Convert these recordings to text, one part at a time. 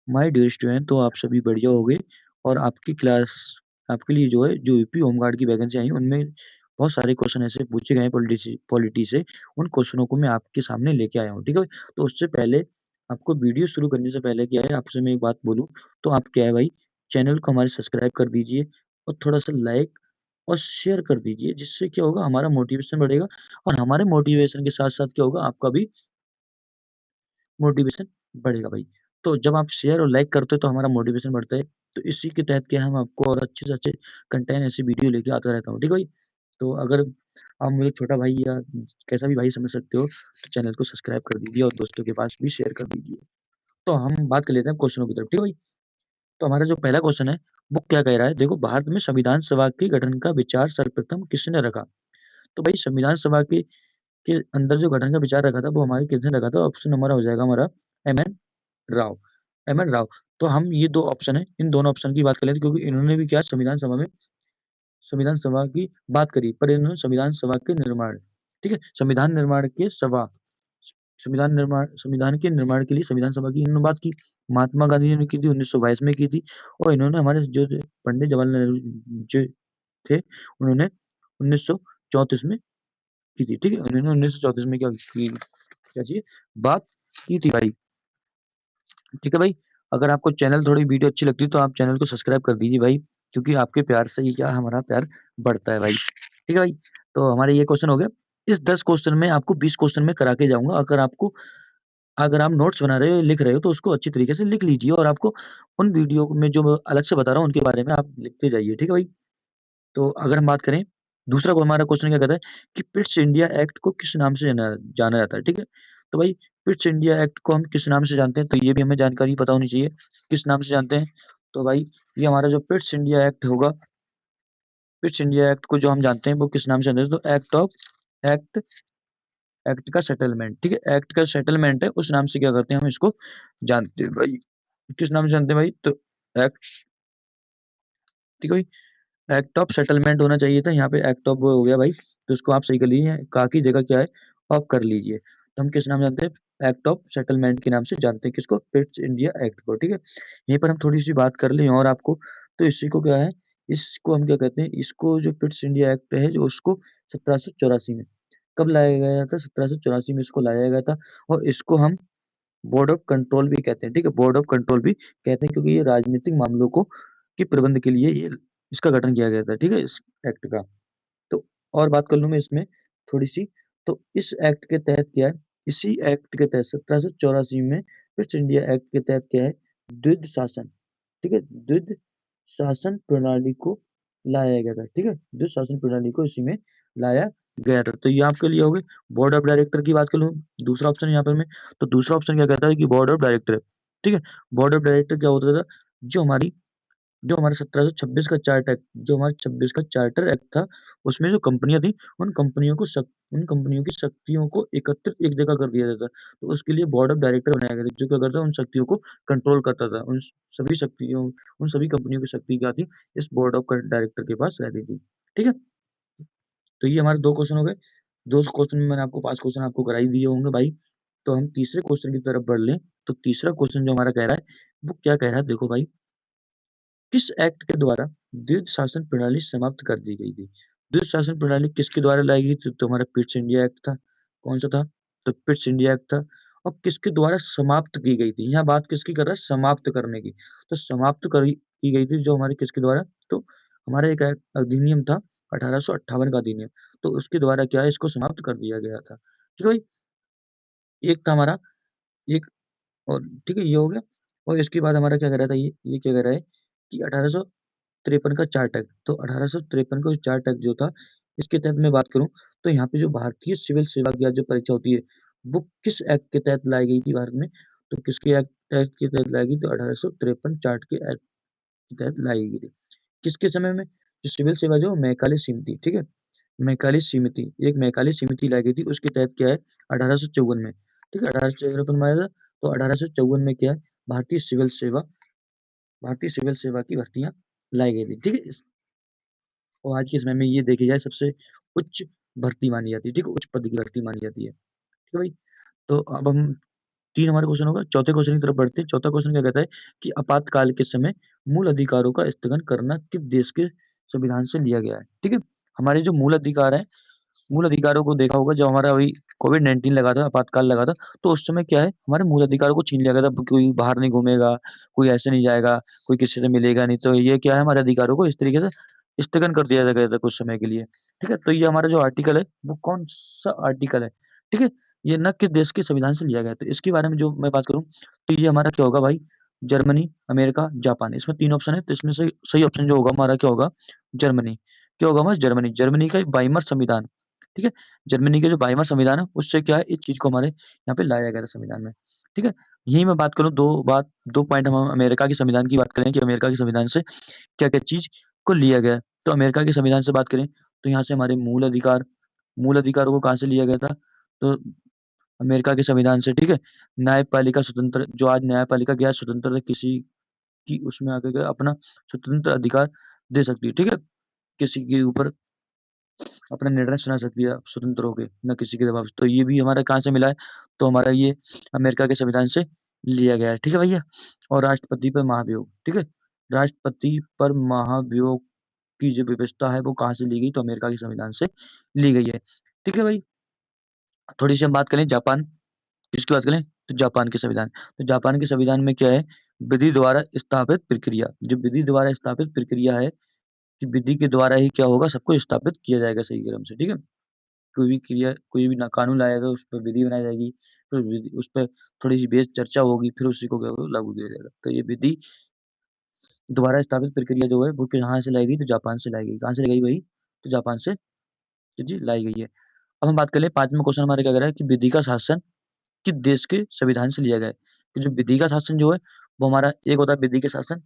My dear student, तो आप सभी बढ़िया हो गए और आपकी क्लास आपके लिए जो है जो यूपी होमगार्ड की वैकेंसी आई उनमें बहुत सारे क्वेश्चन ऐसे पूछे गए हैं पॉलिटी से। उन क्वेश्चनों को मैं आपके सामने लेके आया हूँ, ठीक है। तो उससे पहले आपको वीडियो शुरू करने से पहले क्या है आपसे मैं एक बात बोलूँ, तो आप क्या है भाई, चैनल को हमारे सब्सक्राइब कर दीजिए और थोड़ा सा लाइक और शेयर कर दीजिए, जिससे क्या होगा हमारा मोटिवेशन बढ़ेगा और हमारे मोटिवेशन के साथ साथ क्या होगा आपका भी मोटिवेशन बढ़ेगा भाई। तो जब आप शेयर और लाइक करते हो तो हमारा मोटिवेशन बढ़ता है। तो इसी के तहत क्या है हम आपको और अच्छे से अच्छे कंटेंट ऐसी वीडियो लेके आता रहता हूँ, ठीक है भाई। तो अगर आप मुझे छोटा भाई या कैसा भी भाई समझ सकते हो तो चैनल को सब्सक्राइब कर दीजिए और दोस्तों के पास भी शेयर कर दीजिए। तो हम बात कर लेते हैं क्वेश्चनों की तरफ, ठीक है भाई। तो हमारा जो पहला क्वेश्चन है वो क्या कह रहा है, देखो, भारत में संविधान सभा के गठन का विचार सर्वप्रथम किसने रखा। तो भाई संविधान सभा के अंदर जो गठन का विचार रखा था वो हमारे किसने रखा था। ऑप्शन नंबर हो जाएगा हमारा M N Rao. M N Rao. तो हम ये दो ऑप्शन है, इन दोनों ऑप्शन की बात कर लेते हैं, क्योंकि इन्होंने भी क्या संविधान सभा में संविधान सभा की बात करी, पर इन्होंने संविधान सभा के निर्माण, ठीक है, संविधान निर्माण के सभा संविधान के निर्माण के लिए संविधान सभा की इन्होंने बात की। महात्मा गांधी ने की थी 1922 में की थी। और इन्होंने हमारे जो पंडित जवाहरलाल नेहरू जो थे उन्होंने 1934 में की थी, ठीक है। उन्होंने 1934 में क्या चाहिए बात की थी भाई, ठीक है भाई। अगर आपको चैनल थोड़ी वीडियो अच्छी लगती है तो आप चैनल को सब्सक्राइब कर दीजिए भाई, क्योंकि आपके प्यार से ही क्या हमारा प्यार बढ़ता है भाई, ठीक है भाई। तो हमारे ये क्वेश्चन हो गया। इस 10 क्वेश्चन में आपको 20 क्वेश्चन में करा के जाऊंगा। अगर आप नोट्स बना रहे हो लिख रहे हो तो उसको अच्छी तरीके से लिख लीजिए और आपको उन वीडियो में जो मैं अलग से बता रहा हूँ उनके बारे में आप लिखते जाइए, ठीक है भाई। तो अगर हम बात करें दूसरा को हमारा क्वेश्चन क्या कहता है कि पिट्स इंडिया एक्ट को किस नाम से जाना जाना जाता है, ठीक है। तो भाई पिट्स इंडिया एक्ट को हम किस नाम से जानते हैं, तो ये भी हमें जानकारी पता होनी चाहिए किस नाम से जानते हैं। तो भाई ये हमारा जो पिट्स इंडिया एक्ट होगा, पिट्स इंडिया एक्ट को जो हम जानते हैं वो किस नाम से जानते हैं, तो एक्ट एक्ट का सेटलमेंट, ठीक है, एक्ट का सेटलमेंट है, उस नाम से क्या करते हैं हम इसको जानते हैं भाई। किस नाम से जानते हैं भाई, तो एक्ट, ठीक है भाई। एक्ट ऑफ सेटलमेंट होना चाहिए था, यहाँ पे एक्ट ऑफ हो गया भाई, तो उसको आप सही कर लीजिए, का की जगह क्या है ऑफ कर लीजिए। तो हम किस नाम जानते हैं, एक्ट ऑफ सेटलमेंट के नाम से जानते हैं किसको, पिट्स इंडिया एक्ट को, ठीक है। यहीं पर हम थोड़ी सी बात कर लें और आपको, तो इसी को क्या है, इसको हम क्या कहते हैं, इसको जो पिट्स इंडिया एक्ट है जो उसको 1784 में कब लाया गया था, 1784 में इसको लाया गया था। और इसको हम बोर्ड ऑफ कंट्रोल भी कहते हैं, ठीक है, बोर्ड ऑफ कंट्रोल भी कहते हैं, क्योंकि ये राजनीतिक मामलों को के प्रबंध के लिए ये इसका गठन किया गया था, ठीक है, इस एक्ट का। तो और बात कर लूं मैं इसमें थोड़ी सी, तो इस एक्ट के तहत क्या है, इसी एक्ट के तहत 1784 में फिर इंडिया एक्ट के तहत क्या है, द्विध शासन, ठीक है, द्विध शासन प्रणाली को लाया गया था, ठीक है, द्विध शासन प्रणाली को इसी में लाया गया था। तो ये आपके लिए हो गए। बोर्ड ऑफ डायरेक्टर की बात कर लूं, दूसरा ऑप्शन यहाँ पर मैं, तो दूसरा ऑप्शन क्या कहता है कि बोर्ड ऑफ डायरेक्टर है, ठीक है। बोर्ड ऑफ डायरेक्टर क्या होता था, जो हमारी जो हमारा 1726 का चार्टर एक्ट, जो हमारा 26 का चार्टर एक्ट था, उसमें जो कंपनियां थी उन कंपनियों की शक्तियों को एकत्रित एक जगह कर दिया जाता। तो उसके लिए बोर्ड ऑफ डायरेक्टर बनाया गया था, जो क्या करता उन शक्तियों को कंट्रोल करता था। उन सभी कंपनियों की शक्ति क्या थी, इस बोर्ड ऑफ डायरेक्टर के पास रहती थी, ठीक है। तो ये हमारे दो क्वेश्चन हो गए। दो क्वेश्चन में मैंने आपको 5 क्वेश्चन आपको करा ही दिए होंगे भाई। तो हम तीसरे क्वेश्चन की तरफ बढ़ लें। तो तीसरा क्वेश्चन जो हमारा कह रहा है वो क्या कह रहा है, देखो भाई, किस एक्ट के द्वारा द्विज शासन प्रणाली समाप्त कर दी गई थी। द्विज शासन प्रणाली किसके द्वारा लाई गई थी, तो हमारा पिट्स इंडिया एक्ट था। कौन सा था, तो पिट्स इंडिया एक्ट था। और किसके द्वारा समाप्त की गई थी, यहाँ बात किसकी कर रहा है, समाप्त करने की। तो समाप्त की गई थी जो हमारी किसके द्वारा, तो हमारा एक अधिनियम था 1858 का अधिनियम। तो उसके द्वारा क्या है, इसको समाप्त कर दिया गया था, ठीक है भाई। एक था हमारा, एक, और ठीक है ये हो गया। और इसके बाद हमारा क्या कह रहा था, ये क्या कह रहा है कि 1853 का चार्ट एक्ट, तो 1853 का चार्ट एक्ट जो था, इसके तहत मैं बात करूं, तो यहाँ पे जो भारतीय सिविल सेवा की आज जो परीक्षा होती है वो किस एक्ट के तहत लाई गई थी भारत में, तो किसके एक्ट के तहत लाई गई, तो 1853 चार्ट के एक्ट के तहत लाई गई थी। किसके समय में, जो सिविल सेवा जो मैकाले समिति, ठीक है, मैकाले समिति लाई गई थी, उसके तहत क्या है 1854 में, ठीक है, 1854 में आया था। तो 1854 में क्या है, भारतीय सिविल सेवा भारतीय सिविल सेवा की भर्तियां लाई गई थी, ठीक है। और आज के समय में ये देखी जाए सबसे उच्च भर्ती मानी जाती है, ठीक है, उच्च पद की भर्ती मानी जाती है, ठीक है भाई। तो अब हम 3 हमारा क्वेश्चन होगा। चौथे क्वेश्चन की तरफ बढ़ते हैं। चौथा क्वेश्चन क्या कहता है कि आपातकाल के समय मूल अधिकारों का स्थगन करना किस देश के संविधान से लिया गया है? ठीक है? हमारे जो मूल अधिकार हैं, मूल अधिकारों को देखा होगा, जब हमारा अभी कोविड-19 लगा था, आपातकाल लगा था, तो उस समय क्या है, हमारे मूल अधिकारों को छीन लिया गया था। कोई बाहर नहीं घूमेगा, कोई ऐसे नहीं जाएगा, कोई किसी से मिलेगा नहीं, तो ये क्या है, हमारे अधिकारों को इस तरीके से स्थगन कर दिया गया था कुछ समय के लिए। ठीक है? तो ये हमारा जो आर्टिकल है, वो कौन-सा आर्टिकल है? ठीक है? ये ना किस देश के संविधान से लिया गया है, तो इसके बारे में जो मैं बात करूँ, तो ये हमारा क्या होगा भाई, जर्मनी, अमेरिका, जापान, इसमें 3 ऑप्शन है, तो इसमें से सही ऑप्शन जो होगा हमारा क्या होगा, जर्मनी। क्या होगा हमारा? जर्मनी। जर्मनी का 22वां संविधान, ठीक है? जर्मनी का जो 22वां संविधान है, उससे क्या है, इस चीज़ को हमारे यहाँ पे लाया गया था संविधान में, ठीक है? यही मैं बात करूँ, 2 पॉइंट हम अमेरिका के संविधान की बात करें कि अमेरिका के संविधान से क्या-क्या चीज़ को लिया गया है। तो अमेरिका के संविधान से बात करें, तो यहाँ से हमारे मूल अधिकारों को कहाँ से लिया गया था? तो अमेरिका के संविधान से, ठीक है? न्यायपालिका स्वतंत्र, जो आज न्यायपालिका क्या है, स्वतंत्र किसी की उसमें आके क्या अपना स्वतंत्र अधिकार दे सकती है, ठीक है? किसी के ऊपर अपना निर्णय सुना सकती है स्वतंत्र होके, ना किसी के दबाव से। तो ये भी हमारा कहाँ से मिला है? तो हमारा ये अमेरिका के संविधान से लिया गया है, ठीक है भैया? और राष्ट्रपति पर महाभियोग, ठीक है? राष्ट्रपति पर महाभियोग की जो व्यवस्था है, वो कहाँ से ली गई? तो अमेरिका के संविधान से ली गई है, ठीक है भाई? थोड़ी-सी हम बात करें जापान, किसकी बात करें? तो जापान के संविधान। तो जापान के संविधान में क्या है? विधि द्वारा स्थापित प्रक्रिया, जो विधि द्वारा स्थापित प्रक्रिया है, कि विधि के द्वारा ही क्या होगा, सबको स्थापित किया जाएगा सही क्रम से, ठीक है? कोई भी ना कानून लाया तो उस पे विधि बनाई जाएगी, फिर विधि उस पे थोड़ी-सी बेस चर्चा होगी, फिर उसी को क्या होगा, लागू किया जाएगा। तो ये विधि द्वारा स्थापित प्रक्रिया जो है, वो कहाँ से लाई गई? तो जापान से लाई गई। कहाँ से लाई गई भाई? तो जापान से जी लाई गई है। अब हम बात कर लें, 5वां क्वेश्चन हमारा क्या कह रहा है कि विधि का शासन किस देश के संविधान से लिया गया है? तो जो विधि का शासन जो है, वो हमारा एक होता है विधि के शासन,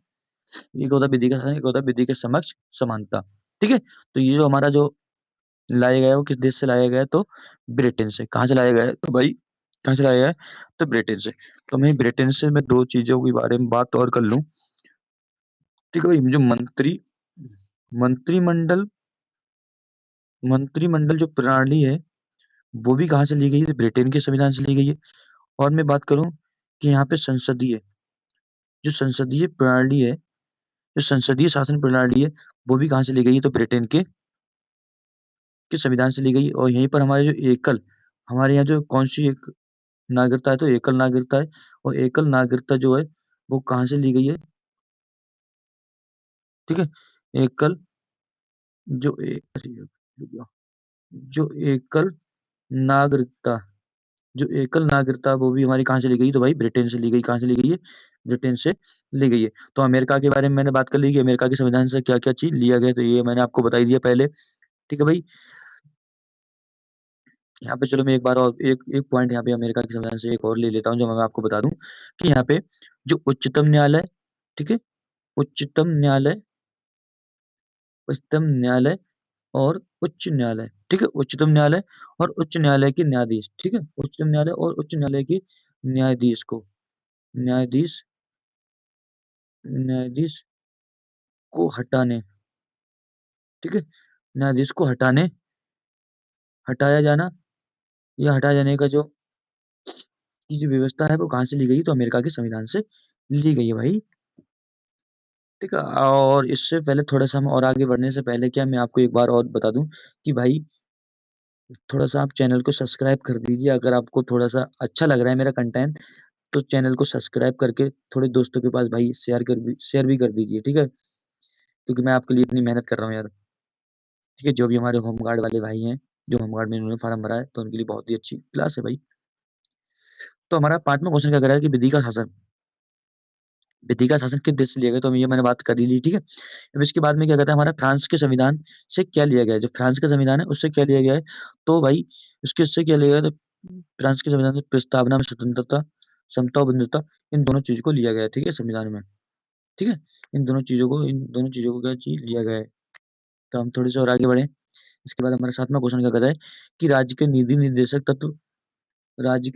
एक होता है विधि का शासन, एक होता है विधि के समक्ष समानता, ठीक है? तो ये जो हमारा जो लाया गया है, वो किस देश से लाया गया है? तो ब्रिटेन से। कहाँ से लाया गया है? तो भाई कहाँ से लाया गया है? तो ब्रिटेन से। तो मैं ब्रिटेन से मैं 2 चीज़ों के बारे में बात और कर लूँ, ठीक है भाई? जो मंत्रिमंडल मंत्रिमंडल जो प्रणाली है, वो भी कहाँ से ली गई है? ब्रिटेन के संविधान से ली गई है। और मैं बात करूँ कि यहाँ पे संसदीय प्रणाली है, जो संसदीय शासन प्रणाली है, वो भी कहाँ से ली गई है? तो ब्रिटेन के संविधान से ली गई है। और यहीं पर हमारे यहाँ जो कौन-सी एक नागरिकता है, तो एकल नागरिकता है, और एकल नागरिकता जो है, वो कहाँ से ली गई है? ठीक है? एकल जो ए अरे यार, रुक जाओ। जो एकल नागरिकता जो एकल नागरिकता, वो भी हमारी कहाँ से ली गई? तो भाई ब्रिटेन से ली गई। कहाँ से ली गई है? ब्रिटेन से ली गई है। तो अमेरिका के बारे में मैंने बात कर ली कि अमेरिका के संविधान से क्या-क्या चीज़ लिया गया है, तो ये मैंने आपको बता ही दिया पहले। ठीक है भाई? यहाँ पे चलो मैं एक बार और एक एक पॉइंट यहाँ पे अमेरिका के संविधान से एक और ले लेता हूँ, जो मैं आपको बता दूँ कि यहाँ पे जो उच्चतम न्यायालय, ठीक है? उच्चतम न्यायालय उच्चतम न्यायालय और उच्च न्यायालय, ठीक है? उच्चतम न्यायालय और उच्च न्यायालय के न्यायाधीश, ठीक है? उच्चतम न्यायालय और उच्च न्यायालय के न्यायाधीश को न्यायाधीश न्यायाधीश को हटाने, ठीक है? न्यायाधीश को हटाया जाना या हटाए जाने का की जो व्यवस्था है, वो कहाँ से ली गई? तो अमेरिका के संविधान से ली गई है भाई, ठीक है? और इससे पहले थोड़ा-सा हम और आगे बढ़ने से पहले क्या मैं आपको एक बार और बता दूँ कि भाई थोड़ा-सा आप चैनल को सब्सक्राइब कर दीजिए। अगर आपको थोड़ा-सा अच्छा लग रहा है मेरा कंटेंट, तो चैनल को सब्सक्राइब करके थोड़े दोस्तों के पास भाई शेयर भी कर दीजिए, ठीक है? क्योंकि मैं आपके लिए इतनी मेहनत कर रहा हूँ यार, ठीक है? जो भी हमारे होमगार्ड वाले भाई हैं, जो होमगार्ड में इन्होंने फॉर्म भरा है, तो उनके लिए बहुत ही अच्छी क्लास है भाई। तो हमारा 5वां क्वेश्चन क्या कह रहा है कि विधि का शासन किस देश से लिया गया? तो ये मैंने बात कर ही ली, ठीक है? अब इसके बाद में क्या कहता है, हमारा फ्रांस के संविधान से क्या लिया गया है? जो फ्रांस का संविधान है, उससे क्या लिया गया है? तो भाई उससे क्या लिया गया? तो फ्रांस के संविधान में प्रस्तावना में स्वतंत्रता, समता और बंधुता, इन दोनों चीज़ को लिया गया है, ठीक है? संविधान में, ठीक है? इन दोनों चीज़ों को क्या चीज़ लिया गया है। तो हम थोड़े से और आगे बढ़ें। इसके बाद हमारा 7वां क्वेश्चन क्या कहता है कि राज्य के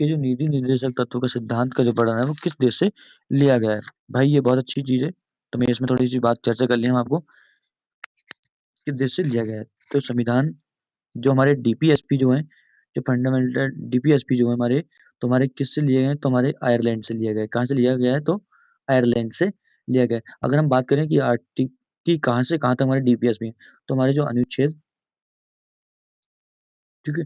जो नीति निर्देशक तत्व का सिद्धांत का जो वर्णन है, वो किस देश से लिया गया है? भाई ये बहुत अच्छी चीज़ है, तो मैं इसमें थोड़ी-सी बात चर्चा कर लिया हम आपको, किस देश से लिया गया है। तो संविधान जो हमारे डीपीएसपी जो हैं, जो फंडामेंटल डीपीएसपी जो है हमारे, तुम्हारे किससे लिए गए हैं? तुम्हारे आयरलैंड से लिया गया है। कहाँ से लिया गया है? तो आयरलैंड से लिया गया है। अगर हम बात करें कि आर्टिक की कहाँ से कहाँ तक हमारे डीपीएस में है, तो हमारे जो अनुच्छेद, ठीक है,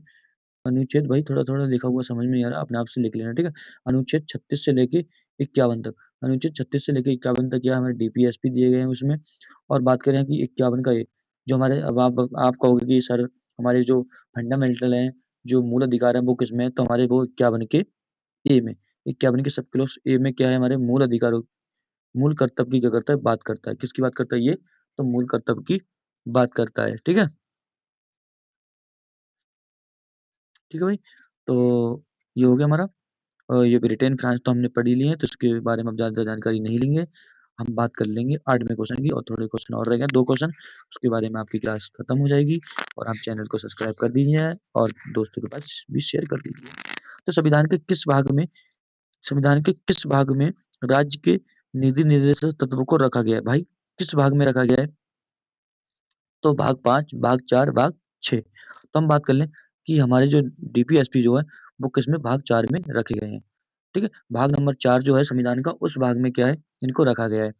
अनुच्छेद भाई थोड़ा-थोड़ा लिखा हुआ समझ में नहीं आ रहा, अपने आप से लिख लेना, ठीक है? अनुच्छेद 36 से लेके 51 तक, अनुच्छेद 36 से लेके 51 तक क्या हमारे डीपीएसपी दिए गए हैं उसमें। और बात करें कि 51 का ए, जो हमारे, अब आप कहोगे कि सर हमारे जो फंडामेंटल हैं, जो मूल अधिकार हैं वो किसमें है? तो हमारे वो 51 के ए में, 51 के सब क्लॉज ए में क्या है? हमारे मूल अधिकारों, मूल कर्तव्य की क्या करता है? बात करता है। किसकी बात करता है ये? तो मूल कर्तव्य की बात करता है, ठीक है? ठीक है भाई? तो ये हो गया हमारा। ये ब्रिटेन, फ्रांस तो हमने पढ़ ही लिए हैं, तो इसके बारे में अब ज़्यादा जानकारी नहीं लेंगे। हम बात कर लेंगे 8वें क्वेश्चन की, और थोड़े क्वेश्चन और रह गए, 2 क्वेश्चन, उसके बारे में आपकी क्लास खत्म हो जाएगी। और आप चैनल को सब्सक्राइब कर दीजिए और दोस्तों के पास भी शेयर कर दीजिए। तो संविधान के किस भाग में राज्य के निधि निर्देशक तत्वों को रखा गया है? भाई किस भाग में रखा गया है? तो भाग 5, भाग 4, भाग 6। तो हम बात कर लें कि हमारे जो डीपीएसपी जो है, वो किसमें? भाग 4 में रखे गए हैं। ठीक है? भाग नंबर 4 जो है संविधान का, उस भाग में क्या है? इनको रखा गया है।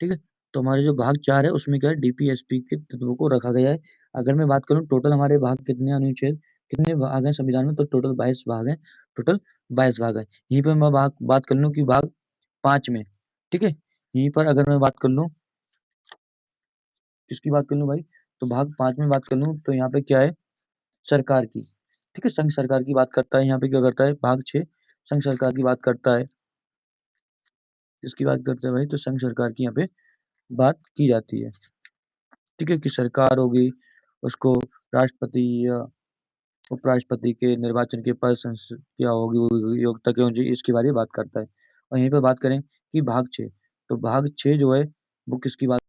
ठीक है? तो हमारे जो भाग 4 है उसमें क्या है? डीपीएसपी के तत्वों को रखा गया है। अगर मैं बात करूँ टोटल हमारे भाग कितने, अनुच्छेद कितने भाग हैं संविधान में? तो टोटल 22 भाग हैं। टोटल 22 भाग हैं। यहीं पे मैं बात कर लूँ कि भाग 5 में, ठीक है? यहीं पर अगर मैं बात कर लूँ, किसकी बात कर लूँ भाई? तो भाग 5 में बात कर लूँ तो यहाँ पे क्या है? सरकार की। ठीक है? संघ सरकार की बात करता है। यहाँ पे क्या करता है? भाग 6 संघ सरकार की बात करता है। किसकी बात करता है भाई? तो संघ सरकार की यहाँ पे बात की जाती है। ठीक है? कि सरकार होगी, उसको राष्ट्रपति या उपराष्ट्रपति के निर्वाचन के पद, क्या होगी वो योग्यता क्यों चाहिए, इसके बारे में बात करता है। और यहीं पे बात करें कि भाग 6, तो भाग 6 जो है वो किसकी बात